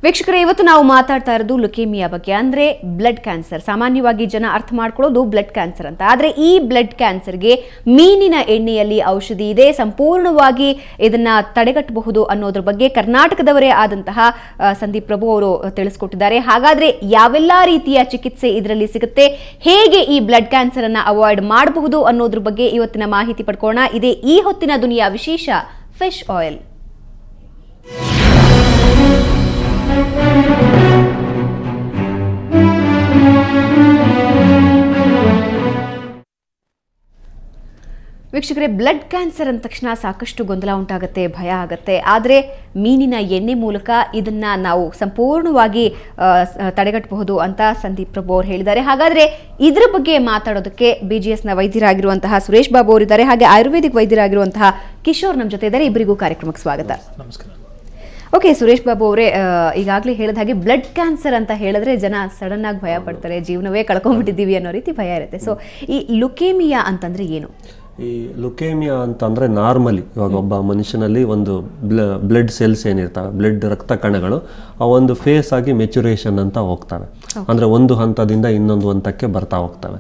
ವೀಕ್ಷಕರೇ, ಇವತ್ತು ನಾವು ಮಾತಾಡ್ತಾ ಇರೋದು ಲುಕೇಮಿಯಾ ಬಗ್ಗೆ. ಅಂದರೆ ಬ್ಲಡ್ ಕ್ಯಾನ್ಸರ್. ಸಾಮಾನ್ಯವಾಗಿ ಜನ ಅರ್ಥ ಮಾಡ್ಕೊಳ್ಳೋದು ಬ್ಲಡ್ ಕ್ಯಾನ್ಸರ್ ಅಂತ. ಆದರೆ ಈ ಬ್ಲಡ್ ಕ್ಯಾನ್ಸರ್ಗೆ ಮೀನಿನ ಎಣ್ಣೆಯಲ್ಲಿ ಔಷಧಿ ಇದೆ, ಸಂಪೂರ್ಣವಾಗಿ ಇದನ್ನ ತಡೆಗಟ್ಟಬಹುದು ಅನ್ನೋದ್ರ ಬಗ್ಗೆ ಕರ್ನಾಟಕದವರೇ ಆದಂತಹ ಸಂದೀಪ್ ಪ್ರಭು ಅವರು ತಿಳಿಸ್ಕೊಟ್ಟಿದ್ದಾರೆ. ಹಾಗಾದ್ರೆ ಯಾವೆಲ್ಲ ರೀತಿಯ ಚಿಕಿತ್ಸೆ ಇದರಲ್ಲಿ ಸಿಗುತ್ತೆ, ಹೇಗೆ ಈ ಬ್ಲಡ್ ಕ್ಯಾನ್ಸರ್ ಅನ್ನ ಅವಾಯ್ಡ್ ಮಾಡಬಹುದು ಅನ್ನೋದ್ರ ಬಗ್ಗೆ ಇವತ್ತಿನ ಮಾಹಿತಿ ಪಡ್ಕೋಣ. ಇದೇ ಈ ಹೊತ್ತಿನ ದುನಿಯಾ ವಿಶೇಷ ಫಿಶ್ ಆಯಿಲ್. ವೀಕ್ಷಕರೇ, ಬ್ಲಡ್ ಕ್ಯಾನ್ಸರ್ ಅಂದ ತಕ್ಷಣ ಸಾಕಷ್ಟು ಗೊಂದಲ ಉಂಟಾಗುತ್ತೆ, ಭಯ ಆಗುತ್ತೆ. ಆದರೆ ಮೀನಿನ ಎಣ್ಣೆ ಮೂಲಕ ಇದನ್ನ ನಾವು ಸಂಪೂರ್ಣವಾಗಿ ತಡೆಗಟ್ಟಬಹುದು ಅಂತ ಸಂದೀಪ್ ಪ್ರಭು ಅವರು ಹೇಳಿದ್ದಾರೆ. ಹಾಗಾದ್ರೆ ಇದರ ಬಗ್ಗೆ ಮಾತಾಡೋದಕ್ಕೆ BGSನ ವೈದ್ಯರಾಗಿರುವಂತಹ ಸುರೇಶ್ ಬಾಬು ಅವರಿದ್ದಾರೆ, ಹಾಗೆ ಆಯುರ್ವೇದಿಕ್ ವೈದ್ಯರಾಗಿರುವಂತಹ ಕಿಶೋರ್ ನಮ್ಮ ಜೊತೆ ಇದ್ದಾರೆ. ಇಬ್ಬರಿಗೂ ಕಾರ್ಯಕ್ರಮಕ್ಕೆ ಸ್ವಾಗತ. ನಮಸ್ಕಾರ. ಓಕೆ, ಸುರೇಶ್ ಬಾಬು ಅವರೇ, ಈಗಾಗಲೇ ಹೇಳಿದ ಹಾಗೆ ಬ್ಲಡ್ ಕ್ಯಾನ್ಸರ್ ಅಂತ ಹೇಳಿದ್ರೆ ಜನ ಸಡನ್ ಆಗಿ ಭಯ ಪಡ್ತಾರೆ, ಜೀವನವೇ ಕಳ್ಕೊಂಡ್ಬಿಟ್ಟಿದ್ದೀವಿ ಅನ್ನೋ ರೀತಿ ಭಯ ಇರುತ್ತೆ. ಸೊ ಈ ಲುಕೇಮಿಯಾ ಅಂತಂದ್ರೆ ಏನು? ಈ ಲುಕೇಮಿಯಾ ಅಂತಂದರೆ ನಾರ್ಮಲಿ ಇವಾಗ ಒಬ್ಬ ಮನುಷ್ಯನಲ್ಲಿ ಒಂದು ಬ್ಲಡ್ ಸೆಲ್ಸ್ ಏನಿರ್ತವೆ, ಬ್ಲಡ್ ರಕ್ತ ಕಣಗಳು ಆ ಒಂದು ಫೇಸ್ ಆಗಿ ಮೆಚುರೇಷನ್ ಅಂತ ಹೋಗ್ತವೆ. ಅಂದರೆ ಒಂದು ಹಂತದಿಂದ ಇನ್ನೊಂದು ಹಂತಕ್ಕೆ ಬರ್ತಾ ಹೋಗ್ತವೆ.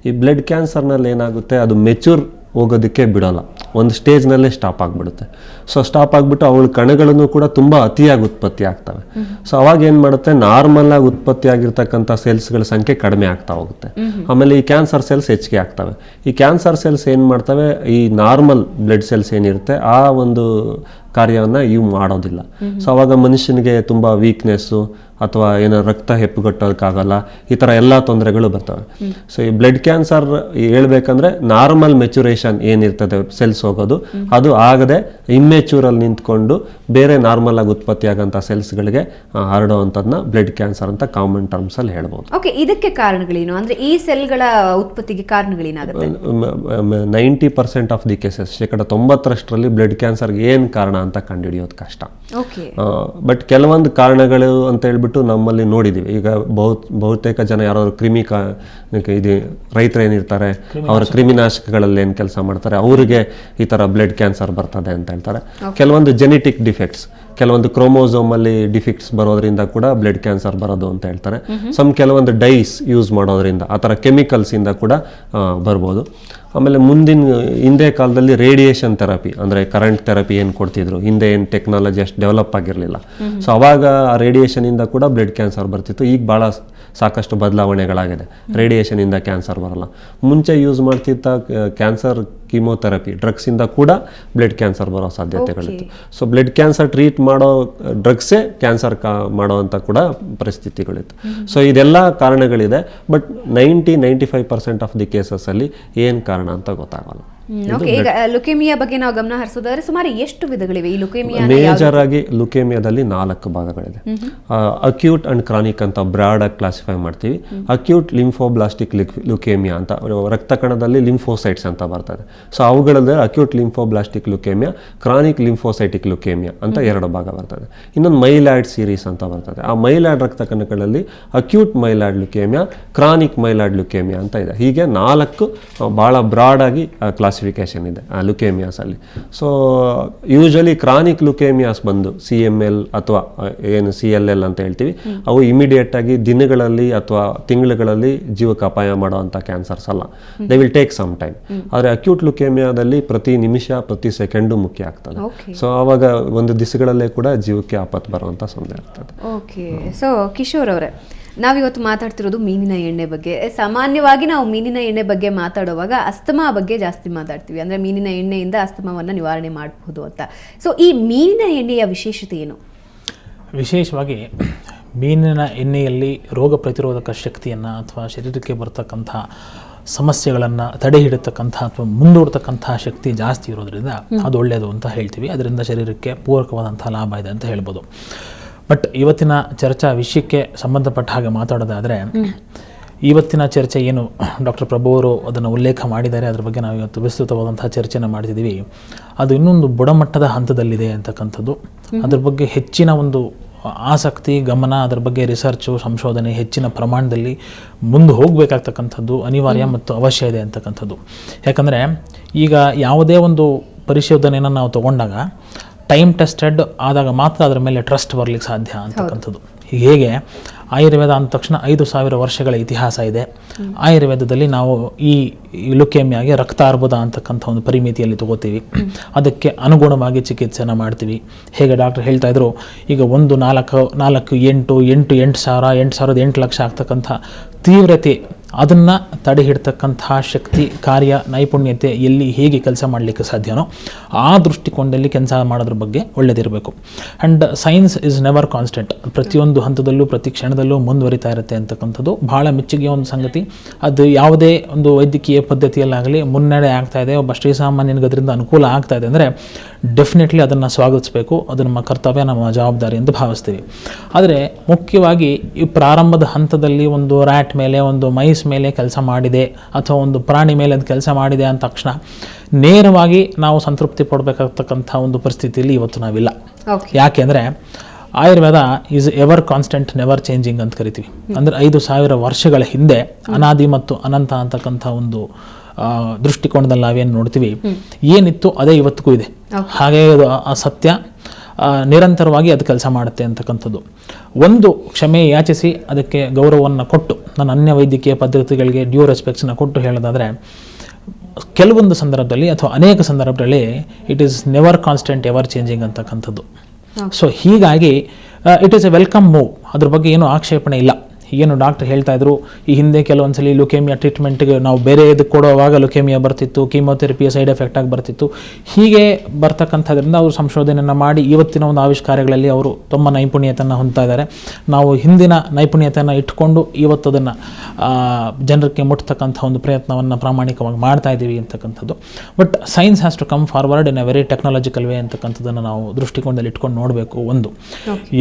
ಈ ಬ್ಲಡ್ ಕ್ಯಾನ್ಸರ್ನಲ್ಲಿ ಏನಾಗುತ್ತೆ, ಅದು ಮೆಚೂರ್ ಹೋಗೋದಕ್ಕೆ ಬಿಡೋಲ್ಲ, ಒಂದು ಸ್ಟೇಜ್ನಲ್ಲೇ ಸ್ಟಾಪ್ ಆಗಿಬಿಡುತ್ತೆ. ಸೊ ಸ್ಟಾಪ್ ಆಗಿಬಿಟ್ಟು ಅವಳ ಕಣಗಳನ್ನು ಕೂಡ ತುಂಬ ಅತಿಯಾಗಿ ಉತ್ಪತ್ತಿ ಆಗ್ತವೆ. ಸೊ ಅವಾಗ ಏನು ಮಾಡುತ್ತೆ, ನಾರ್ಮಲ್ ಆಗಿ ಉತ್ಪತ್ತಿ ಆಗಿರ್ತಕ್ಕಂಥ ಸೆಲ್ಸ್ಗಳ ಸಂಖ್ಯೆ ಕಡಿಮೆ ಆಗ್ತಾ ಹೋಗುತ್ತೆ. ಆಮೇಲೆ ಈ ಕ್ಯಾನ್ಸರ್ ಸೆಲ್ಸ್ ಹೆಚ್ಚಿಗೆ ಆಗ್ತವೆ. ಈ ಕ್ಯಾನ್ಸರ್ ಸೆಲ್ಸ್ ಏನು ಮಾಡ್ತವೆ, ಈ ನಾರ್ಮಲ್ ಬ್ಲಡ್ ಸೆಲ್ಸ್ ಏನಿರುತ್ತೆ ಆ ಒಂದು ಕಾರ್ಯವನ್ನು ಇವು ಮಾಡೋದಿಲ್ಲ. ಸೊ ಅವಾಗ ಮನುಷ್ಯನಿಗೆ ತುಂಬ ವೀಕ್ನೆಸ್ಸು ಅಥವಾ ಏನೋ ರಕ್ತ ಹೆಪ್ಪುಗಟ್ಟೋದಕ್ಕಾಗಲ್ಲ, ಈ ಥರ ಎಲ್ಲ ತೊಂದರೆಗಳು ಬರ್ತವೆ. ಸೊ ಈ ಬ್ಲಡ್ ಕ್ಯಾನ್ಸರ್ ಹೇಳ್ಬೇಕಂದ್ರೆ ನಾರ್ಮಲ್ ಮೆಚುರೇಷನ್ ಏನಿರ್ತದೆ ಸೆಲ್ಸ್ ಹೋಗೋದು, ಅದು ಆಗದೆ ಇಮ್ಮೆಚೂರಲ್ಲಿ ನಿಂತ್ಕೊಂಡು ಬೇರೆ ನಾರ್ಮಲ್ ಆಗಿ ಉತ್ಪತ್ತಿ ಆಗೋಂಥ ಸೆಲ್ಸ್ಗಳಿಗೆ ಹರಡುವಂಥದ್ದನ್ನ ಬ್ಲಡ್ ಕ್ಯಾನ್ಸರ್ ಅಂತ ಕಾಮನ್ ಟರ್ಮ್ಸಲ್ಲಿ ಹೇಳ್ಬೋದು. ಓಕೆ, ಇದಕ್ಕೆ ಕಾರಣಗಳೇನು? ಅಂದರೆ ಈ ಸೆಲ್ಗಳ ಉತ್ಪತ್ತಿಗೆ ಕಾರಣಗಳೇನಾಗುತ್ತೆ? 90% ಆಫ್ ದಿ ಕೇಸಸ್, 90% ಬ್ಲಡ್ ಕ್ಯಾನ್ಸರ್ಗೆ ಏನು ಕಾರಣ ಅಂತ ಕಂಡುಹಿಡಿಯೋದು ಕಷ್ಟ. ಬಟ್ ಕೆಲವೊಂದು ಕಾರಣಗಳು ಅಂತ ಹೇಳ್ಬಿಟ್ಟು ನಮ್ಮಲ್ಲಿ ನೋಡಿದ್ದೀವಿ. ಈಗ ಬಹುತೇಕ ಜನ ಯಾರಾದ್ರು ಇದು ರೈತರು ಏನಿರ್ತಾರೆ, ಅವರ ಕ್ರಿಮಿನಾಶಕಗಳಲ್ಲಿ ಏನು ಕೆಲಸ ಮಾಡ್ತಾರೆ, ಅವರಿಗೆ ಈ ಥರ ಬ್ಲಡ್ ಕ್ಯಾನ್ಸರ್ ಬರ್ತದೆ ಅಂತ ಹೇಳ್ತಾರೆ. ಕೆಲವೊಂದು ಜೆನೆಟಿಕ್ ಡಿಫೆಕ್ಟ್ಸ್, ಕೆಲವೊಂದು ಕ್ರೋಮೋಸೋಮ್ ಅಲ್ಲಿ ಡಿಫೆಕ್ಟ್ಸ್ ಬರೋದ್ರಿಂದ ಕೂಡ ಬ್ಲಡ್ ಕ್ಯಾನ್ಸರ್ ಬರೋದು ಅಂತ ಹೇಳ್ತಾರೆ. ಕೆಲವೊಂದು ಡೈಸ್ ಯೂಸ್ ಮಾಡೋದ್ರಿಂದ, ಆ ಥರ ಕೆಮಿಕಲ್ಸ್ ಇಂದ ಕೂಡ ಬರ್ಬೋದು. ಆಮೇಲೆ ಹಿಂದೆ ಕಾಲದಲ್ಲಿ ರೇಡಿಯೇಷನ್ ಥೆರಪಿ ಅಂದರೆ ಕರೆಂಟ್ ಥೆರಪಿ ಏನು ಕೊಡ್ತಿದ್ರು, ಹಿಂದೆ ಏನು ಟೆಕ್ನಾಲಜಿ ಅಷ್ಟು ಡೆವಲಪ್ ಆಗಿರಲಿಲ್ಲ. ಸೊ ಅವಾಗ ಆ ರೇಡಿಯೇಷನಿಂದ ಕೂಡ ಬ್ಲಡ್ ಕ್ಯಾನ್ಸರ್ ಬರ್ತಿತ್ತು. ಈಗ ಭಾಳ ಸಾಕಷ್ಟು ಬದಲಾವಣೆಗಳಾಗಿದೆ, ರೇಡಿಯೇಷನಿಂದ ಕ್ಯಾನ್ಸರ್ ಬರಲ್ಲ. ಮುಂಚೆ ಯೂಸ್ ಮಾಡ್ತಿದ್ದ ಕ್ಯಾನ್ಸರ್ ಕೀಮೋಥೆರಪಿ ಡ್ರಗ್ಸಿಂದ ಕೂಡ ಬ್ಲಡ್ ಕ್ಯಾನ್ಸರ್ ಬರೋ ಸಾಧ್ಯತೆಗಳಿತ್ತು. ಸೊ ಬ್ಲಡ್ ಕ್ಯಾನ್ಸರ್ ಟ್ರೀಟ್ ಮಾಡೋ ಡ್ರಗ್ಸೇ ಕ್ಯಾನ್ಸರ್ ಮಾಡೋವಂಥ ಕೂಡ ಪರಿಸ್ಥಿತಿಗಳಿತ್ತು. ಸೊ ಇದೆಲ್ಲ ಕಾರಣಗಳಿದೆ. ಬಟ್ 90-95% ಆಫ್ ದಿ ಕೇಸಸ್ಸಲ್ಲಿ ಏನು ಕಾರಣ ಅಂತ ಗೊತ್ತಾಗಲ್ಲ. ಈಗ ಲುಕೇಮಿಯಾ ಬಗ್ಗೆ ನಾವು ಗಮನ ಹರಿಸೋದಾದ್ರೆ ಸುಮಾರು ಎಷ್ಟು ವಿಧಗಳಿವೆ? ಈ ಲುಕೇಮಿಯಾ ಮೇಜರ್ ಆಗಿ ಲುಕೇಮಿಯಾದಲ್ಲಿ 4 ಭಾಗಗಳಿದೆ. ಅಕ್ಯೂಟ್ ಅಂಡ್ ಕ್ರಾನಿಕ್ ಅಂತ ಬ್ರಾಡ್ ಆಗಿ ಕ್ಲಾಸಿಫೈ ಮಾಡ್ತೀವಿ. ಅಕ್ಯೂಟ್ ಲಿಂಫೋಬ್ಲಾಸ್ಟಿಕ್ ಲುಕೇಮಿಯಾ ಅಂತ, ರಕ್ತ ಕಣದಲ್ಲಿ ಲಿಂಫೋಸೈಟ್ಸ್ ಅಂತ ಬರ್ತದೆ. ಸೊ ಅವುಗಳಲ್ಲಿ acute lymphoblastic leukaemia, chronic lymphocytic leukaemia ಅಂತ 2 ಭಾಗ ಬರ್ತದೆ. ಇನ್ನೊಂದು ಮೈಲಾಯ್ಡ್ ಸೀರೀಸ್ ಅಂತ ಬರ್ತದೆ. ಆ ಮೈಲಾಯ್ಡ್ ರಕ್ತ ಕಣಗಳಲ್ಲಿ acute myeloid leukaemia, chronic myeloid leukaemia ಅಂತ ಇದೆ. ಹೀಗೆ 4 ಭಾಳ ಬ್ರಾಡ್ ಆಗಿ ಕ್ಲಾಸಿಫಿಕೇಶನ್ ಇದೆ ಲುಕೇಮಿಯಾಸ್ ಅಲ್ಲಿ. ಸೊ ಯೂಶಲಿ ಕ್ರಾನಿಕ್ ಲುಕೇಮಿಯಾಸ್ ಬಂದು CML ಅಥವಾ ಏನು CLL ಅಂತ ಹೇಳ್ತೀವಿ, ಅವು ಇಮಿಡಿಯೇಟ್ ಆಗಿ ದಿನಗಳಲ್ಲಿ ಅಥವಾ ತಿಂಗಳುಗಳಲ್ಲಿ ಜೀವಕ್ಕೆ ಅಪಾಯ ಮಾಡುವಂಥ ಕ್ಯಾನ್ಸರ್ಸ್ ಅಲ್ಲ. They will take some time. ಆದರೆ ಅಕ್ಯೂಟ್ ಲುಕೇಮಿಯಾದಲ್ಲಿ ಪ್ರತಿ ನಿಮಿಷ ಪ್ರತಿ ಸೆಕೆಂಡು ಮುಖ್ಯ ಆಗ್ತದೆ. ಸೊ ಆವಾಗ ಒಂದು ದಿವಸಗಳಲ್ಲೇ ಕೂಡ ಜೀವಕ್ಕೆ ಆಪತ್ತು ಬರುವಂಥ ಸಮಯ ಇರ್ತದೆ. ಓಕೆ, ಸೊ ಕಿಶೋರ್ ಅವರೇ, ನಾವಿವತ್ತು ಮಾತಾಡ್ತಿರೋದು ಮೀನಿನ ಎಣ್ಣೆ ಬಗ್ಗೆ. ಸಾಮಾನ್ಯವಾಗಿ ನಾವು ಮೀನಿನ ಎಣ್ಣೆ ಬಗ್ಗೆ ಮಾತಾಡುವಾಗ ಅಸ್ತಮಾ ಬಗ್ಗೆ ಜಾಸ್ತಿ ಮಾತಾಡ್ತೀವಿ. ಅಂದರೆ ಮೀನಿನ ಎಣ್ಣೆಯಿಂದ ಅಸ್ತಮಾವನ್ನು ನಿವಾರಣೆ ಮಾಡಬಹುದು ಅಂತ. ಸೊ ಈ ಮೀನಿನ ಎಣ್ಣೆಯ ವಿಶೇಷತೆ ಏನು? ವಿಶೇಷವಾಗಿ ಮೀನಿನ ಎಣ್ಣೆಯಲ್ಲಿ ರೋಗ ಪ್ರತಿರೋಧಕ ಶಕ್ತಿಯನ್ನು ಅಥವಾ ಶರೀರಕ್ಕೆ ಬರ್ತಕ್ಕಂಥ ಸಮಸ್ಯೆಗಳನ್ನು ತಡೆ ಹಿಡಿತಕ್ಕಂಥ ಅಥವಾ ಮುಂದೂಡ್ತಕ್ಕಂಥ ಶಕ್ತಿ ಜಾಸ್ತಿ ಇರೋದ್ರಿಂದ ಅದು ಒಳ್ಳೆಯದು ಅಂತ ಹೇಳ್ತೀವಿ. ಅದರಿಂದ ಶರೀರಕ್ಕೆ ಪೂರಕವಾದಂಥ ಲಾಭ ಇದೆ ಅಂತ ಹೇಳ್ಬೋದು. ಬಟ್ ಇವತ್ತಿನ ಚರ್ಚಾ ವಿಷಯಕ್ಕೆ ಸಂಬಂಧಪಟ್ಟ ಹಾಗೆ ಮಾತಾಡೋದಾದರೆ, ಇವತ್ತಿನ ಚರ್ಚೆ ಏನು ಡಾಕ್ಟರ್ ಪ್ರಭು ಅವರು ಅದನ್ನು ಉಲ್ಲೇಖ ಮಾಡಿದ್ದಾರೆ, ಅದರ ಬಗ್ಗೆ ನಾವು ಇವತ್ತು ವಿಸ್ತೃತವಾದಂಥ ಚರ್ಚೆನ ಮಾಡ್ತಿದ್ದೀವಿ. ಅದು ಇನ್ನೊಂದು ಬುಡಮಟ್ಟದ ಹಂತದಲ್ಲಿದೆ ಅಂತಕ್ಕಂಥದ್ದು. ಅದ್ರ ಬಗ್ಗೆ ಹೆಚ್ಚಿನ ಒಂದು ಆಸಕ್ತಿ, ಗಮನ, ಅದರ ಬಗ್ಗೆ ರಿಸರ್ಚು, ಸಂಶೋಧನೆ ಹೆಚ್ಚಿನ ಪ್ರಮಾಣದಲ್ಲಿ ಮುಂದೆ ಹೋಗಬೇಕಾಗ್ತಕ್ಕಂಥದ್ದು ಅನಿವಾರ್ಯ ಮತ್ತು ಅವಶ್ಯ ಇದೆ ಅಂತಕ್ಕಂಥದ್ದು. ಯಾಕಂದರೆ ಈಗ ಯಾವುದೇ ಒಂದು ಪರಿಶೋಧನೆಯನ್ನು ನಾವು ತಗೊಂಡಾಗ ಟೈಮ್ ಟೆಸ್ಟೆಡ್ ಆದಾಗ ಮಾತ್ರ ಅದರ ಮೇಲೆ ಟ್ರಸ್ಟ್ ಬರಲಿಕ್ಕೆ ಸಾಧ್ಯ ಅಂತಕ್ಕಂಥದ್ದು. ಹೇಗೆ ಆಯುರ್ವೇದ ಅಂದ ತಕ್ಷಣ 5,000 ವರ್ಷಗಳ ಇತಿಹಾಸ ಇದೆ. ಆಯುರ್ವೇದದಲ್ಲಿ ನಾವು ಈ ಲುಕೇಮಿಯಾಗೆ ರಕ್ತಾರ್ಬುದ ಅಂತಕ್ಕಂಥ ಒಂದು ಪರಿಮಿತಿಯಲ್ಲಿ ತಗೋತೀವಿ. ಅದಕ್ಕೆ ಅನುಗುಣವಾಗಿ ಚಿಕಿತ್ಸೆನ ಮಾಡ್ತೀವಿ. ಹೇಗೆ ಡಾಕ್ಟರ್ ಹೇಳ್ತಾ ಇದ್ರು, ಈಗ 1, 4, 8 ಲಕ್ಷ ಆಗ್ತಕ್ಕಂಥ ತೀವ್ರತೆ, ಅದನ್ನು ತಡೆ ಹಿಡ್ತಕ್ಕಂತಹ ಶಕ್ತಿ, ಕಾರ್ಯ, ನೈಪುಣ್ಯತೆ ಎಲ್ಲಿ ಹೇಗೆ ಕೆಲಸ ಮಾಡಲಿಕ್ಕೆ ಸಾಧ್ಯನೋ ಆ ದೃಷ್ಟಿಕೋನದಲ್ಲಿ ಕೆಲಸ ಮಾಡೋದ್ರ ಬಗ್ಗೆ ಒಳ್ಳೆದಿರಬೇಕು. And science is never constant. ಪ್ರತಿಯೊಂದು ಹಂತದಲ್ಲೂ ಪ್ರತಿ ಕ್ಷಣದಲ್ಲೂ ಮುಂದುವರಿತಾ ಇರುತ್ತೆ ಅಂತಕ್ಕಂಥದ್ದು ಭಾಳ ಮೆಚ್ಚುಗೆ ಒಂದು ಸಂಗತಿ. ಅದು ಯಾವುದೇ ಒಂದು ವೈದ್ಯಕೀಯ ಪದ್ಧತಿಯಲ್ಲಾಗಲಿ ಮುನ್ನಡೆ ಆಗ್ತಾ ಇದೆ, ಒಬ್ಬ ಶ್ರೀಸಾಮಾನ್ಯನಿಗೆ ಅದರಿಂದ ಅನುಕೂಲ ಆಗ್ತಾ ಇದೆ ಅಂದರೆ ಡೆಫಿನೆಟ್ಲಿ ಅದನ್ನು ಸ್ವಾಗತಿಸಬೇಕು. ಅದು ನಮ್ಮ ಕರ್ತವ್ಯ, ನಮ್ಮ ಜವಾಬ್ದಾರಿ ಎಂದು ಭಾವಿಸ್ತೀವಿ. ಆದರೆ ಮುಖ್ಯವಾಗಿ ಈ ಪ್ರಾರಂಭದ ಹಂತದಲ್ಲಿ ಒಂದು ರ್ಯಾಟ್ ಮೇಲೆ, ಒಂದು ಮೈಸ್ ಮೇಲೆ ಕೆಲಸ ಮಾಡಿದೆ ಅಥವಾ ಒಂದು ಪ್ರಾಣಿ ಮೇಲೆ ಅದು ಕೆಲಸ ಮಾಡಿದೆ ಅಂದ ತಕ್ಷಣ ನೇರವಾಗಿ ನಾವು ಸಂತೃಪ್ತಿ ಪಡಬೇಕಾಗ್ತಕ್ಕಂಥ ಒಂದು ಪರಿಸ್ಥಿತಿಯಲ್ಲಿ ಇವತ್ತು ನಾವಿಲ್ಲ. ಯಾಕೆಂದರೆ Ayurveda is ever constant, never changing ಅಂತ ಕರಿತೀವಿ. ಅಂದರೆ 5,000 ವರ್ಷಗಳ ಹಿಂದೆ ಅನಾದಿ ಮತ್ತು ಅನಂತ ಅಂತಕ್ಕಂಥ ಒಂದು ದೃಷ್ಟಿಕೋನದಲ್ಲಿ ನಾವೇನು ನೋಡ್ತೀವಿ, ಏನಿತ್ತು ಅದೇ ಇವತ್ತಿಗೂ ಇದೆ. ಹಾಗೆ ಅದು ಸತ್ಯ, ನಿರಂತರವಾಗಿ ಅದು ಕೆಲಸ ಮಾಡುತ್ತೆ ಅಂತಕ್ಕಂಥದ್ದು. ಒಂದು ಕ್ಷಮೆ ಯಾಚಿಸಿ ಅದಕ್ಕೆ ಗೌರವವನ್ನು ಕೊಟ್ಟು, ನನ್ನ ಅನ್ಯ ವೈದ್ಯಕೀಯ ಪದ್ಧತಿಗಳಿಗೆ ಡ್ಯೂ ರೆಸ್ಪೆಕ್ಟ್ಸನ್ನು ಕೊಟ್ಟು ಹೇಳೋದಾದರೆ, ಕೆಲವೊಂದು ಸಂದರ್ಭದಲ್ಲಿ ಅಥವಾ ಅನೇಕ ಸಂದರ್ಭದಲ್ಲಿ it is never constant, ever changing ಅಂತಕ್ಕಂಥದ್ದು. ಸೊ ಹೀಗಾಗಿ it is A welcome move. ಅದ್ರ ಬಗ್ಗೆ ಏನೂ ಆಕ್ಷೇಪಣೆ ಇಲ್ಲ. ಏನು ಡಾಕ್ಟರ್ ಹೇಳ್ತಾ ಇದ್ರು, ಈ ಹಿಂದೆ ಕೆಲವೊಂದ್ಸಲಿ ಲುಕೇಮಿಯಾ ಟ್ರೀಟ್ಮೆಂಟ್ಗೆ ನಾವು ಬೇರೆ ಇದಕ್ಕೆ ಕೊಡುವಾಗ ಲುಕೇಮಿಯಾ ಬರ್ತಿತ್ತು, ಕೀಮೋಥೆರಪಿಯ ಸೈಡ್ ಎಫೆಕ್ಟ್ ಆಗಿ ಬರ್ತಿತ್ತು. ಹೀಗೆ ಬರ್ತಕ್ಕಂಥದ್ರಿಂದ ಅವರು ಸಂಶೋಧನೆಯನ್ನು ಮಾಡಿ ಇವತ್ತಿನ ಒಂದು ಆವಿಷ್ಕಾರಗಳಲ್ಲಿ ಅವರು ತಮ್ಮ ನೈಪುಣ್ಯತೆಯನ್ನು ಹೊಂದ್ತಾ ಇದ್ದಾರೆ. ನಾವು ಹಿಂದಿನ ನೈಪುಣ್ಯತೆಯನ್ನು ಇಟ್ಕೊಂಡು ಇವತ್ತು ಅದನ್ನು ಜನರಿಗೆ ಮುಟ್ತಕ್ಕಂಥ ಒಂದು ಪ್ರಯತ್ನವನ್ನು ಪ್ರಾಮಾಣಿಕವಾಗಿ ಮಾಡ್ತಾ ಇದ್ದೀವಿ ಅಂತಕ್ಕಂಥದ್ದು. But science has to come forward in a very technological way ಅಂತಕ್ಕಂಥದ್ದನ್ನು ನಾವು ದೃಷ್ಟಿಕೋನದಲ್ಲಿ ಇಟ್ಕೊಂಡು ನೋಡಬೇಕು. ಒಂದು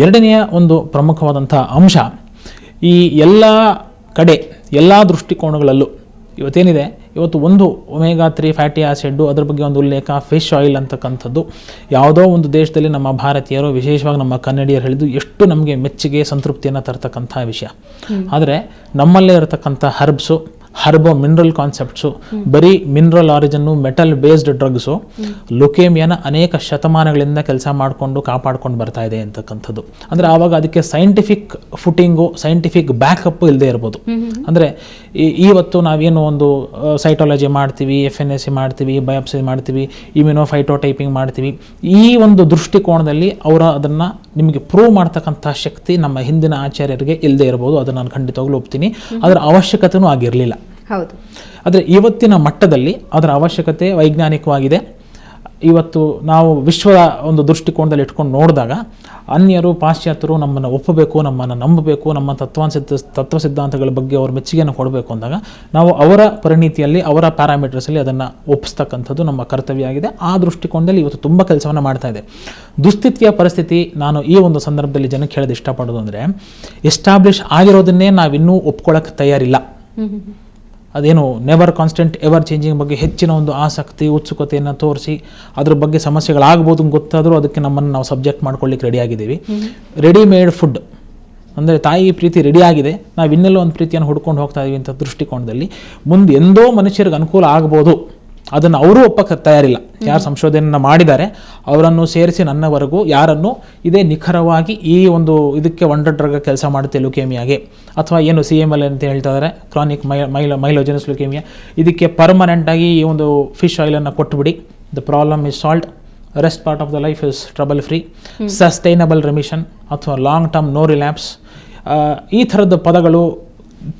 ಎರಡನೆಯ ಒಂದು ಪ್ರಮುಖವಾದಂಥ ಅಂಶ, ಈ ಎಲ್ಲ ಕಡೆ ಎಲ್ಲ ದೃಷ್ಟಿಕೋನಗಳಲ್ಲೂ ಇವತ್ತೇನಿದೆ, ಇವತ್ತು ಒಂದು ಒಮೆಗಾ-3 ಫ್ಯಾಟಿ ಆಸಿಡ್ಡು, ಅದ್ರ ಬಗ್ಗೆ ಒಂದು ಉಲ್ಲೇಖ, ಫಿಶ್ ಆಯಿಲ್ ಅಂತಕ್ಕಂಥದ್ದು ಯಾವುದೋ ಒಂದು ದೇಶದಲ್ಲಿ ನಮ್ಮ ಭಾರತೀಯರು, ವಿಶೇಷವಾಗಿ ನಮ್ಮ ಕನ್ನಡಿಯರು ಹೇಳಿದ್ದು ಎಷ್ಟು ನಮಗೆ ಮೆಚ್ಚುಗೆ, ಸಂತೃಪ್ತಿಯನ್ನು ತರ್ತಕ್ಕಂಥ ವಿಷಯ. ಆದರೆ ನಮ್ಮಲ್ಲೇ ಇರತಕ್ಕಂಥ ಹರ್ಬೋ ಮಿನರಲ್ ಕಾನ್ಸೆಪ್ಟ್ಸು, ಬರೀ mineral origin, metal based drugs ಲುಕೇಮಿಯಾನ ಅನೇಕ ಶತಮಾನಗಳಿಂದ ಕೆಲಸ ಮಾಡಿಕೊಂಡು ಕಾಪಾಡ್ಕೊಂಡು ಬರ್ತಾ ಇದೆ ಅಂತಕ್ಕಂಥದ್ದು. ಅಂದರೆ ಆವಾಗ ಅದಕ್ಕೆ ಸೈಂಟಿಫಿಕ್ ಫುಟಿಂಗು, ಸೈಂಟಿಫಿಕ್ ಬ್ಯಾಕಪ್ ಇಲ್ಲದೆ ಇರ್ಬೋದು. ಅಂದರೆ ಇವತ್ತು ನಾವೇನು ಒಂದು ಸೈಟಾಲಜಿ ಮಾಡ್ತೀವಿ, FNAC ಮಾಡ್ತೀವಿ, ಬಯಾಪ್ಸಿ ಮಾಡ್ತೀವಿ, ಇಮ್ಯುನೋಫೈಟೋಟೈಪಿಂಗ್ ಮಾಡ್ತೀವಿ, ಈ ಒಂದು ದೃಷ್ಟಿಕೋನದಲ್ಲಿ ಅವರ ಅದನ್ನು ನಿಮಗೆ ಪ್ರೂವ್ ಮಾಡ್ತಕ್ಕಂಥ ಶಕ್ತಿ ನಮ್ಮ ಹಿಂದಿನ ಆಚಾರ್ಯರಿಗೆ ಇಲ್ಲದೆ ಇರ್ಬೋದು. ಅದನ್ನು ನಾನು ಖಂಡಿತವಾಗ್ಲೂ ಒಪ್ತೀನಿ. ಅದರ ಅವಶ್ಯಕತೆಯೂ ಆಗಿರಲಿಲ್ಲ. ಹೌದು. ಆದರೆ ಇವತ್ತಿನ ಮಟ್ಟದಲ್ಲಿ ಅದರ ಅವಶ್ಯಕತೆ ವೈಜ್ಞಾನಿಕವಾಗಿದೆ. ಇವತ್ತು ನಾವು ವಿಶ್ವದ ಒಂದು ದೃಷ್ಟಿಕೋನದಲ್ಲಿ ಇಟ್ಕೊಂಡು ನೋಡಿದಾಗ ಅನ್ಯರು, ಪಾಶ್ಚಾತ್ಯರು ನಮ್ಮನ್ನು ಒಪ್ಪಬೇಕು, ನಮ್ಮನ್ನು ನಂಬಬೇಕು, ನಮ್ಮ ತತ್ವ ಸಿದ್ಧಾಂತಗಳ ಬಗ್ಗೆ ಅವ್ರ ಮೆಚ್ಚುಗೆಯನ್ನು ಕೊಡಬೇಕು ಅಂದಾಗ ನಾವು ಅವರ ಪರಿಣಿತಿಯಲ್ಲಿ, ಅವರ ಪ್ಯಾರಾಮೀಟರ್ಸಲ್ಲಿ ಅದನ್ನು ಒಪ್ಪಿಸ್ತಕ್ಕಂಥದ್ದು ನಮ್ಮ ಕರ್ತವ್ಯ ಆಗಿದೆ. ಆ ದೃಷ್ಟಿಕೋನದಲ್ಲಿ ಇವತ್ತು ತುಂಬ ಕೆಲಸವನ್ನು ಮಾಡ್ತಾ ಇದೆ. ದುಸ್ಥಿತಿಯ ಪರಿಸ್ಥಿತಿ ನಾನು ಈ ಒಂದು ಸಂದರ್ಭದಲ್ಲಿ ಜನಕ್ಕೆ ಹೇಳೋದು ಇಷ್ಟಪಡೋದು ಅಂದರೆ, ಎಸ್ಟಾಬ್ಲಿಷ್ ಆಗಿರೋದನ್ನೇ ನಾವಿನ್ನೂ ಒಪ್ಕೊಳ್ಳೋಕ್ಕೆ ತಯಾರಿಲ್ಲ. ಅದೇನು ನೆವರ್ ಕಾನ್ಸ್ಟೆಂಟ್, ಎವರ್ ಚೇಂಜಿಂಗ್ ಬಗ್ಗೆ ಹೆಚ್ಚಿನ ಒಂದು ಆಸಕ್ತಿ, ಉತ್ಸುಕತೆಯನ್ನು ತೋರಿಸಿ ಅದ್ರ ಬಗ್ಗೆ ಸಮಸ್ಯೆಗಳಾಗ್ಬೋದು ಗೊತ್ತಾದರೂ ಅದಕ್ಕೆ ನಮ್ಮನ್ನು ನಾವು ಸಬ್ಜೆಕ್ಟ್ ಮಾಡ್ಕೊಳ್ಳಿಕ್ಕೆ ರೆಡಿಯಾಗಿದ್ದೀವಿ. ರೆಡಿಮೇಡ್ ಫುಡ್ ಅಂದರೆ ತಾಯಿ ಪ್ರೀತಿ ರೆಡಿಯಾಗಿದೆ, ನಾವು ಇನ್ನೆಲ್ಲೋ ಒಂದು ಪ್ರೀತಿಯನ್ನು ಹುಡ್ಕೊಂಡು ಹೋಗ್ತಾ ಇದೀವಿ ಅಂತ ದೃಷ್ಟಿಕೋನದಲ್ಲಿ ಮುಂದೆ ಎಂದೋ ಮನುಷ್ಯರಿಗೆ ಅನುಕೂಲ ಆಗ್ಬೋದು, ಅದನ್ನು ಅವರೂ ಒಪ್ಪಕ್ಕೆ ತಯಾರಿಲ್ಲ. ಯಾರು ಸಂಶೋಧನೆಯನ್ನು ಮಾಡಿದ್ದಾರೆ ಅವರನ್ನು ಸೇರಿಸಿ ನನ್ನವರೆಗೂ ಯಾರನ್ನು ಇದೇ ನಿಖರವಾಗಿ ಈ ಒಂದು ಇದಕ್ಕೆ ವಂಡರ್ ಡ್ರಗ್ ಕೆಲಸ ಮಾಡುತ್ತೆ ಲುಕೇಮಿಯಾಗೆ, ಅಥವಾ ಏನು CML ಅಂತ ಹೇಳ್ತಾ ಇದ್ದಾರೆ, ಕ್ರಾನಿಕ್ ಮೈಲೋಜೆನಸ್ ಲುಕೇಮಿಯಾ, ಇದಕ್ಕೆ ಪರ್ಮನೆಂಟಾಗಿ ಈ ಒಂದು ಫಿಶ್ ಆಯಿಲನ್ನು ಕೊಟ್ಟುಬಿಡಿ, the problem is solved, rest part of the life is trouble free, sustainable remission ಅಥವಾ ಲಾಂಗ್ ಟರ್ಮ್ ನೋ ರಿಲ್ಯಾಪ್ಸ್, ಈ ಥರದ ಪದಗಳು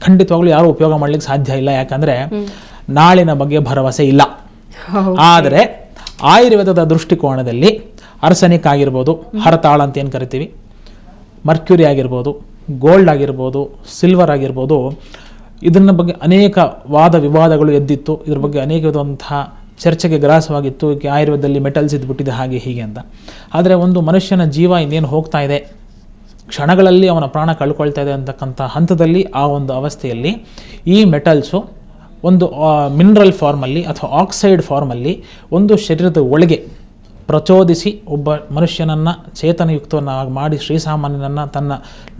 ಖಂಡಿತವಾಗ್ಲೂ ಯಾರೂ ಉಪಯೋಗ ಮಾಡಲಿಕ್ಕೆ ಸಾಧ್ಯ ಇಲ್ಲ. ಯಾಕಂದರೆ ನಾಳಿನ ಬಗ್ಗೆ ಭರವಸೆ ಇಲ್ಲ. ಆದರೆ ಆಯುರ್ವೇದದ ದೃಷ್ಟಿಕೋನದಲ್ಲಿ ಅರ್ಸನಿಕ್ ಆಗಿರ್ಬೋದು, ಹರತಾಳ ಅಂತ ಏನು ಕರಿತೀವಿ, ಮರ್ಕ್ಯೂರಿ ಆಗಿರ್ಬೋದು, ಗೋಲ್ಡ್ ಆಗಿರ್ಬೋದು, ಸಿಲ್ವರ್ ಆಗಿರ್ಬೋದು, ಇದನ್ನ ಬಗ್ಗೆ ಅನೇಕ ವಾದ ವಿವಾದಗಳು ಎದ್ದಿತ್ತು. ಇದ್ರ ಬಗ್ಗೆ ಅನೇಕ ವಿಧವಂತಹ ಚರ್ಚೆಗೆ ಗ್ರಾಸವಾಗಿತ್ತು. ಆಯುರ್ವೇದದಲ್ಲಿ ಮೆಟಲ್ಸ್ ಇದ್ಬಿಟ್ಟಿದೆ ಹಾಗೆ ಹೀಗೆ ಅಂತ. ಆದರೆ ಒಂದು ಮನುಷ್ಯನ ಜೀವ ಇನ್ನೇನು ಹೋಗ್ತಾ ಇದೆ, ಕ್ಷಣಗಳಲ್ಲಿ ಅವನ ಪ್ರಾಣ ಕಳ್ಕೊಳ್ತಾ ಇದೆ ಅಂತಕ್ಕಂಥ ಹಂತದಲ್ಲಿ, ಆ ಒಂದು ಅವಸ್ಥೆಯಲ್ಲಿ ಈ ಮೆಟಲ್ಸು ಒಂದು ಮಿನರಲ್ ಫಾರ್ಮಲ್ಲಿ ಅಥವಾ ಆಕ್ಸೈಡ್ ಫಾರ್ಮಲ್ಲಿ ಒಂದು ಶರೀರದ ಒಳಗೆ ಪ್ರಚೋದಿಸಿ ಒಬ್ಬ ಮನುಷ್ಯನನ್ನು ಚೇತನಯುಕ್ತವನ್ನಾಗಿ ಮಾಡಿ ಶ್ರೀಸಾಮಾನ್ಯನನ್ನು ತನ್ನ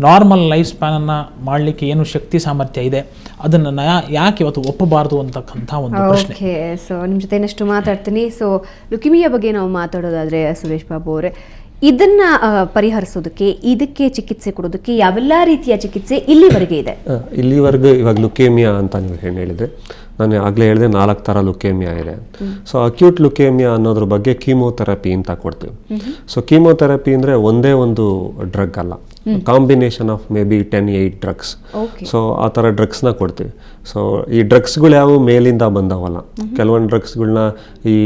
ನಾರ್ಮಲ್ ಲೈಫ್ ಸ್ಪ್ಯಾನನ್ನು ಮಾಡಲಿಕ್ಕೆ ಏನು ಶಕ್ತಿ ಸಾಮರ್ಥ್ಯ ಇದೆ ಅದನ್ನು ಯಾಕೆ ಇವತ್ತು ಒಪ್ಪಬಾರದು ಅಂತಕ್ಕಂಥ ಒಂದು ಪ್ರಶ್ನೆ. ಓಕೆ, ಸೊ ನಿಮ್ಮ ಜೊತೆ ಇನ್ನಷ್ಟು ಮಾತಾಡ್ತೀನಿ. ಸೊ ಲುಕಿಮಿಯಾ ಬಗ್ಗೆ ನಾವು ಮಾತಾಡೋದಾದರೆ ಸುರೇಶ್ ಬಾಬು ಅವರೇ, ಇದನ್ನ ಪರಿಹರಿಸೋದಕ್ಕೆ, ಇದಕ್ಕೆ ಚಿಕಿತ್ಸೆ ಕೊಡೋದಕ್ಕೆ ಯಾವೆಲ್ಲ ರೀತಿಯ ಚಿಕಿತ್ಸೆ ಇಲ್ಲಿವರೆಗೆ ಇದೆ? ಇಲ್ಲಿವರೆಗೂ ಇವಾಗ ಲುಕೇಮಿಯಾ ಅಂತ ನೀವು ಹೇಳಿದ್ರೆ, ನಾನು ಆಗಲೇ ಹೇಳಿದೆ 4 ಥರ ಲುಕೇಮಿಯಾ ಇದೆ. ಸೊ ಅಕ್ಯೂಟ್ ಲುಕೇಮಿಯಾ ಅನ್ನೋದ್ರ ಬಗ್ಗೆ ಕೀಮೋಥೆರಪಿ ಅಂತ ಕೊಡ್ತೀವಿ. ಸೊ ಕೀಮೋಥೆರಪಿ ಅಂದರೆ ಒಂದೇ ಒಂದು ಡ್ರಗ್ ಅಲ್ಲ, combination of may be 10-8 drugs. So ಆ ಥರ ಡ್ರಗ್ಸ್ನ ಕೊಡ್ತೀವಿ. ಸೊ ಈ ಡ್ರಗ್ಸ್ಗಳು ಯಾವುವು ಮೇಲಿಂದ ಬಂದವಲ್ಲ. ಕೆಲವೊಂದು ಡ್ರಗ್ಸ್ಗಳನ್ನ ಈ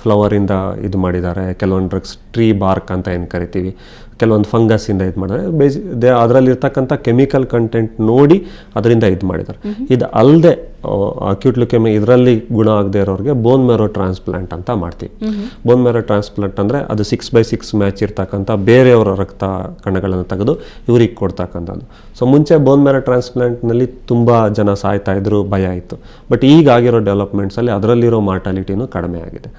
ಫ್ಲವರಿಂದ ಇದು ಮಾಡಿದ್ದಾರೆ, ಕೆಲವೊಂದು ಡ್ರಗ್ಸ್ ಟ್ರೀ ಬಾರ್ಕ್ ಅಂತ ಏನು ಕರಿತೀವಿ, ಕೆಲವೊಂದು ಫಂಗಸ್ಸಿಂದ ಇದು ಮಾಡಿದ್ದಾರೆ. ಅದರಲ್ಲಿರ್ತಕ್ಕಂಥ ಕೆಮಿಕಲ್ ಕಂಟೆಂಟ್ ನೋಡಿ ಅದರಿಂದ ಇದು ಮಾಡಿದ್ದಾರೆ. ಇದು ಅಲ್ಲದೆ ಅಕ್ಯೂಟ್ ಲುಕೇಮಿಯಾ ಇದರಲ್ಲಿ ಗುಣ ಆಗದೆ ಇರೋರಿಗೆ ಬೋನ್ ಮ್ಯಾರೋ ಟ್ರಾನ್ಸ್ಪ್ಲಾಂಟ್ ಅಂತ ಮಾಡ್ತೀವಿ. ಬೋನ್ ಮ್ಯಾರೋ ಟ್ರಾನ್ಸ್ಪ್ಲಾಂಟ್ ಅಂದರೆ ಅದು 6/6 ಮ್ಯಾಚ್ ಇರ್ತಕ್ಕಂಥ ಬೇರೆಯವರ ರಕ್ತ ಕಣಗಳನ್ನು ತೆಗೆದು ಇವ್ರಿಗೆ ಕೊಡ್ತಕ್ಕಂಥದ್ದು. ಸೊ ಮುಂಚೆ ಬೋನ್ ಮ್ಯಾರೋ ಟ್ರಾನ್ಸ್ಪ್ಲಾಂಟ್ನಲ್ಲಿ ತುಂಬ ಜನ ಸಾಯ್ತಾ ಇದ್ರು, ಭಯ ಇತ್ತು. ಬಟ್ ಈಗ ಆಗಿರೋ ಡೆವಲಪ್ಮೆಂಟ್ಸಲ್ಲಿ ಅದರಲ್ಲಿರೋ ಮಾರ್ಟಾಲಿಟಿನೂ ಕಡಿಮೆ ಆಗಿದೆ.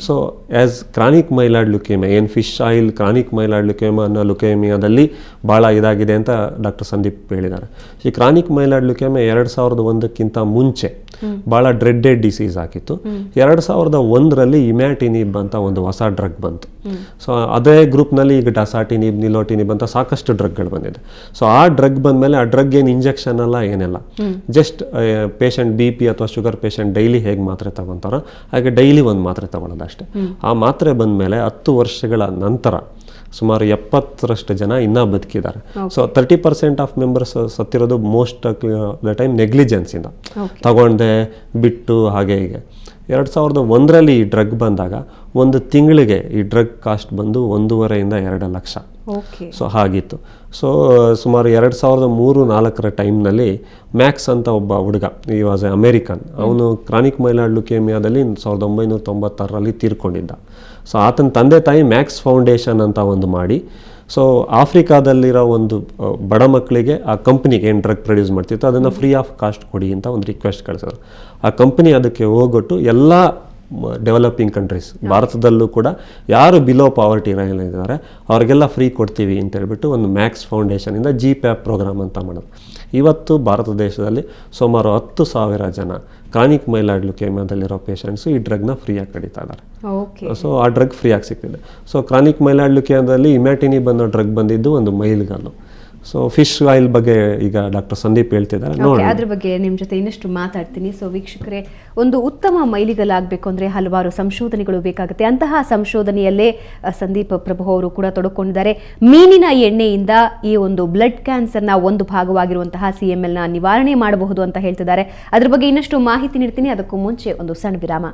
So as chronic myeloid leukaemia, ಏನು fish oil chronic myeloid leukaemia ಅನ್ನೋ ಲುಕೇಮಿಯಾದಲ್ಲಿ ಭಾಳ ಇದಾಗಿದೆ ಅಂತ ಡಾಕ್ಟರ್ ಸಂದೀಪ್ ಹೇಳಿದ್ದಾರೆ. ಈ ಕ್ರಾನಿಕ್ ಮೈಲಾಯ್ಡ್ ಲುಕೇಮಿಯಾ 2001ಕ್ಕಿಂತ ಮುಂಚೆ ಭಾಳ ಡ್ರೆಡ್ಡೆಡ್ ಡಿಸೀಸ್ ಆಗಿತ್ತು. 2001ರಲ್ಲಿ ಇಮ್ಯಾಟಿನಿಬ್ ಅಂತ ಒಂದು ಹೊಸ ಡ್ರಗ್ ಬಂತು. ಸೊ ಅದೇ ಗ್ರೂಪ್ನಲ್ಲಿ ಈಗ ಡಸಾಟಿನಿಬ್, ನಿಲೋಟಿನಿಬ್ ಅಂತ ಸಾಕಷ್ಟು ಡ್ರಗ್ಗಳು ಬಂದಿದೆ. ಸೊ ಆ ಡ್ರಗ್ ಬಂದಮೇಲೆ ಆ ಡ್ರಗ್ ಏನು ಇಂಜೆಕ್ಷನ್ ಅಲ್ಲ, ಏನೆಲ್ಲ, ಜಸ್ಟ್ ಪೇಷಂಟ್ BP ಅಥವಾ ಶುಗರ್ ಪೇಷಂಟ್ ಡೈಲಿ ಹೇಗೆ ಮಾತ್ರೆ ತಗೊತಾರೋ ಹಾಗೆ ಡೈಲಿ ಒಂದು ಮಾತ್ರೆ ತಗೊಳ್ಳೋದು ಅಷ್ಟೇ. ಆ ಮಾತ್ರೆ ಬಂದಮೇಲೆ 10 ವರ್ಷಗಳ ನಂತರ ಸುಮಾರು 70% ಜನ ಇನ್ನೂ ಬದುಕಿದ್ದಾರೆ. ಸೊ 30% ಆಫ್ ಮೆಂಬರ್ಸ್ ಸತ್ತಿರೋದು ಮೋಸ್ಟ್ ದ ಟೈಮ್ ನೆಗ್ಲಿಜೆನ್ಸಿಂದ, ತಗೊಂಡೆ ಬಿಟ್ಟು ಹಾಗೆ ಹೀಗೆ. 2001ರಲ್ಲಿ ಈ ಡ್ರಗ್ ಬಂದಾಗ ಒಂದು ತಿಂಗಳಿಗೆ ಈ ಡ್ರಗ್ ಕಾಸ್ಟ್ ಬಂದು 1.5 to 2 ಲಕ್ಷ. ಸೊ ಹಾಗಿತ್ತು. ಸೊ ಸುಮಾರು 2003-04 ಟೈಮ್ನಲ್ಲಿ ಮ್ಯಾಕ್ಸ್ ಅಂತ ಒಬ್ಬ ಹುಡುಗ, ಈ ವಾಸ್ ಎ ಅಮೇರಿಕನ್, ಅವನು ಕ್ರಾನಿಕ್ ಮೈಲಾಯ್ಡ್ ಲುಕೇಮಿಯಾದಲ್ಲಿ 1996ರಲ್ಲಿ ತೀರ್ಕೊಂಡಿದ್ದ. ಸೊ ಆತನ ತಂದೆ ತಾಯಿ ಮ್ಯಾಕ್ಸ್ ಫೌಂಡೇಶನ್ ಅಂತ ಒಂದು ಮಾಡಿ, ಸೊ ಆಫ್ರಿಕಾದಲ್ಲಿರೋ ಒಂದು ಬಡ ಮಕ್ಕಳಿಗೆ ಆ ಕಂಪ್ನಿಗೆ ಏನು ಡ್ರಗ್ ಪ್ರೊಡ್ಯೂಸ್ ಮಾಡ್ತಿತ್ತು ಅದನ್ನು ಫ್ರೀ ಆಫ್ ಕಾಸ್ಟ್ ಕೊಡಿ ಅಂತ ಒಂದು ರಿಕ್ವೆಸ್ಟ್ ಕಳಿಸಿದ್ರು. ಆ ಕಂಪ್ನಿ ಅದಕ್ಕೆ ಹೋಗೊಟ್ಟು ಎಲ್ಲ ಡೆವಲಪಿಂಗ್ ಕಂಟ್ರೀಸ್, ಭಾರತದಲ್ಲೂ ಕೂಡ ಯಾರು ಬಿಲೋ ಪಾವರ್ಟಿ ಲೈನ್ ಇದ್ದಾರೆ ಅವ್ರಿಗೆಲ್ಲ ಫ್ರೀ ಕೊಡ್ತೀವಿ ಅಂತ ಹೇಳ್ಬಿಟ್ಟು ಒಂದು ಮ್ಯಾಕ್ಸ್ ಫೌಂಡೇಶನಿಂದ GPAP ಪ್ರೋಗ್ರಾಮ್ ಅಂತ ಮಾಡೋದು. ಇವತ್ತು ಭಾರತ ದೇಶದಲ್ಲಿ ಸುಮಾರು 10,000 ಜನ ಕ್ರಾನಿಕ್ ಮೈಲಾಯ್ಡ್ ಲುಕೇಮಿಯಾದಲ್ಲಿರೋ ಪೇಷಂಟ್ಸು ಈ ಡ್ರಗ್ನ ಫ್ರೀಯಾಗಿ ಕಡಿತಾ ಇದ್ದಾರೆ. ಸೊ ಆ ಡ್ರಗ್ ಫ್ರೀಯಾಗಿ ಸಿಗ್ತಿದೆ. ಸೊ ಕ್ರಾನಿಕ್ ಮೈಲಾಯ್ಡ್ ಲುಕೇಮಿಯಾದಲ್ಲಿ ಇಮ್ಯಾಟಿನಿಬ್ ಅನ್ನೋ ಡ್ರಗ್ ಬಂದಿದ್ದು ಒಂದು ಮೈಲಿಗಲ್ಲು. ಸೊ ಫಿಶ್ ಆಯಿಲ್ ಬಗ್ಗೆ ಈಗ ಡಾಕ್ಟರ್ ಸಂದೀಪ್ ಹೇಳ್ತಿದ್ದಾರೆ, ನೋಡಿ ಅದ್ರ ಬಗ್ಗೆ ನಿಮ್ಮ ಜೊತೆ ಇನ್ನಷ್ಟು ಮಾತಾಡ್ತೀನಿ. ಸೊ ವೀಕ್ಷಕರೇ, ಒಂದು ಉತ್ತಮ ಮೈಲಿಗಲಾಗಬೇಕು ಅಂದರೆ ಹಲವಾರು ಸಂಶೋಧನೆಗಳು ಬೇಕಾಗುತ್ತೆ. ಅಂತಹ ಸಂಶೋಧನೆಯಲ್ಲೇ ಸಂದೀಪ್ ಪ್ರಭು ಅವರು ಕೂಡ ತೊಡಕೊಂಡಿದ್ದಾರೆ. ಮೀನಿನ ಎಣ್ಣೆಯಿಂದ ಈ ಒಂದು ಬ್ಲಡ್ ಕ್ಯಾನ್ಸರ್ನ ಒಂದು ಭಾಗವಾಗಿರುವಂತಹ CML ನ ನಿವಾರಣೆ ಮಾಡಬಹುದು ಅಂತ ಹೇಳ್ತಿದ್ದಾರೆ. ಅದ್ರ ಬಗ್ಗೆ ಇನ್ನಷ್ಟು ಮಾಹಿತಿ ನೀಡ್ತೀನಿ. ಅದಕ್ಕೂ ಮುಂಚೆ ಒಂದು ಸಣ್ಣ ವಿರಾಮ.